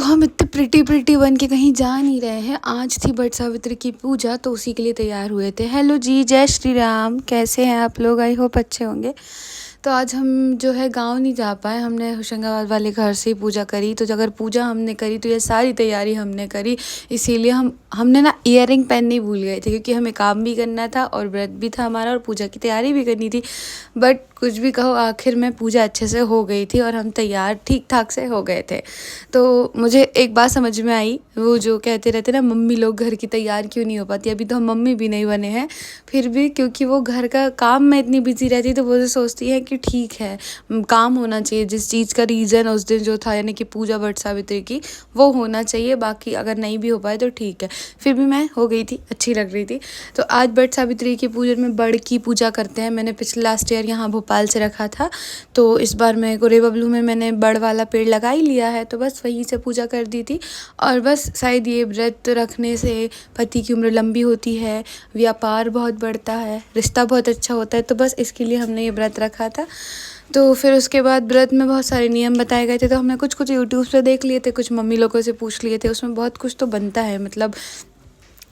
हम इतने pretty pretty बन के कहीं जा नहीं रहे हैं। आज थी वट सावित्री की पूजा, तो उसी के लिए तैयार हुए थे। हेलो जी, जय श्री राम, कैसे हैं आप लोग? आई होप अच्छे होंगे। तो आज हम जो है गांव नहीं जा पाए, हमने होशंगाबाद वाले घर से ही पूजा करी। तो अगर पूजा हमने करी तो ये सारी तैयारी हमने करी, इसीलिए हमने ना इयररिंग पहननी भूल गए थे, क्योंकि हमें काम भी करना था और व्रत भी था हमारा और पूजा की तैयारी भी करनी थी। बट कुछ भी कहो, आखिर में पूजा अच्छे से हो गई थी और हम तैयार ठीक ठाक से हो गए थे। तो मुझे एक बात समझ में आई, वो जो कहते रहते ना मम्मी लोग घर की तैयार क्यों नहीं हो पाती। अभी तो हम मम्मी भी नहीं बने हैं, फिर भी क्योंकि वो घर का काम में इतनी बिजी रहती है, तो वो सोचती है कि ठीक है, काम होना चाहिए। जिस चीज़ का रीज़न उस दिन जो था, यानी कि पूजा वट सावित्री की, वो होना चाहिए। बाकी अगर नहीं भी हो पाए तो ठीक है। फिर भी मैं हो गई थी, अच्छी लग रही थी। तो आज वट सावित्री की पूजन में बड़ की पूजा करते हैं। मैंने पिछले लास्ट ईयर यहाँ भोपाल से रखा था, तो इस बार मैं गोरे बबलू में मैंने बड़ वाला पेड़ लगा ही लिया है, तो बस वहीं से पूजा कर दी थी। और बस शायद ये व्रत रखने से पति की उम्र लंबी होती है, व्यापार बहुत बढ़ता है, रिश्ता बहुत अच्छा होता है, तो बस इसके लिए हमने ये व्रत रखा था। तो फिर उसके बाद व्रत में बहुत सारे नियम बताए गए थे, तो हमने कुछ कुछ यूट्यूब पे देख लिए थे, कुछ मम्मी लोगों से पूछ लिए थे। उसमें बहुत कुछ तो बनता है, मतलब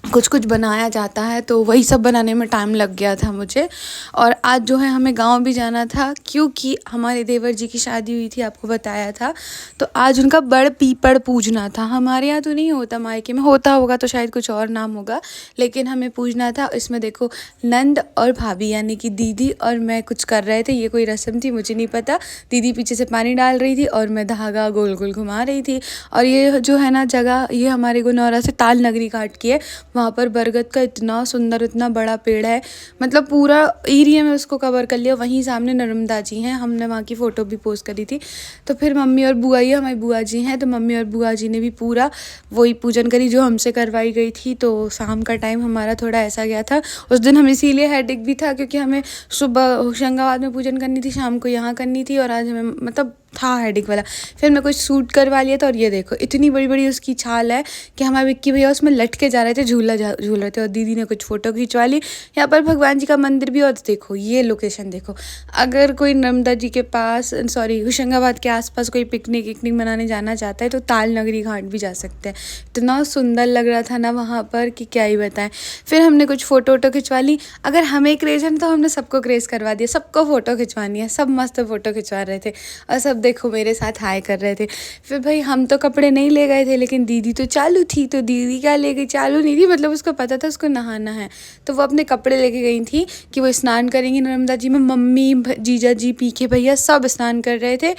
कुछ कुछ बनाया जाता है, तो वही सब बनाने में टाइम लग गया था मुझे। और आज जो है हमें गांव भी जाना था, क्योंकि हमारे देवर जी की शादी हुई थी, आपको बताया था। तो आज उनका बड़ पीपड़ पूजना था। हमारे यहाँ तो नहीं होता, मायके में होता होगा तो शायद कुछ और नाम होगा, लेकिन हमें पूजना था। इसमें देखो, नंद और भाभी यानी कि दीदी और मैं कुछ कर रहे थे। ये कोई रस्म थी, मुझे नहीं पता। दीदी पीछे से पानी डाल रही थी और मैं धागा गोल गोल घुमा रही थी। और ये जो है ना जगह, ये हमारे गुनौरा से ताल नगरी घाट की है। वहाँ पर बरगद का इतना सुंदर, इतना बड़ा पेड़ है, मतलब पूरा एरिया में उसको कवर कर लिया। वहीं सामने नर्मदा जी हैं, हमने वहाँ की फ़ोटो भी पोस्ट करी थी। तो फिर मम्मी और बुआ, ये हमारी बुआ जी हैं, तो मम्मी और बुआ जी ने भी पूरा वही पूजन करी जो हमसे करवाई गई थी। तो शाम का टाइम हमारा थोड़ा ऐसा गया था उस दिन। हम इसीलिए हेडेक भी था, क्योंकि हमें सुबह होशंगाबाद में पूजन करनी थी, शाम को यहाँ करनी थी, और आज हमें मतलब था हेडेक वाला। फिर मैं कुछ सूट करवा लिया था, और ये देखो इतनी बड़ी बड़ी उसकी छाल है कि हमारे विक्की भैया उसमें लटके जा रहे थे, झूल रहे थे। और दीदी ने कुछ फ़ोटो खिंचवा ली। यहाँ पर भगवान जी का मंदिर भी, और देखो ये लोकेशन देखो। अगर कोई नर्मदा जी के पास, सॉरी होशंगाबाद के आसपास कोई पिकनिक मनाने जाना चाहता है तो ताल नगरी घाट भी जा सकते हैं। इतना सुंदर लग रहा था ना वहाँ पर कि क्या ही बताएं। फिर हमने कुछ फ़ोटो वोटो खिंचवा ली। अगर हमें क्रेज़ है तो हमने सबको क्रेज़ करवा दिया, सबको फ़ोटो खिंचवानी है। सब मस्त फ़ोटो खिंचवा रहे थे और सब देखो मेरे साथ हाय कर रहे थे। फिर भाई हम तो कपड़े नहीं ले गए थे, लेकिन दीदी तो चालू थी। तो दीदी क्या ले गई, चालू नहीं थी, मतलब उसको पता था उसको नहाना है, तो वो अपने कपड़े लेके गई थी कि वो स्नान करेंगी नर्मदा जी में। मम्मी, जीजा जी, पीके भैया सब स्नान कर रहे थे।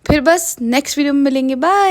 फिर बस नेक्स्ट वीडियो में मिलेंगे, बाय।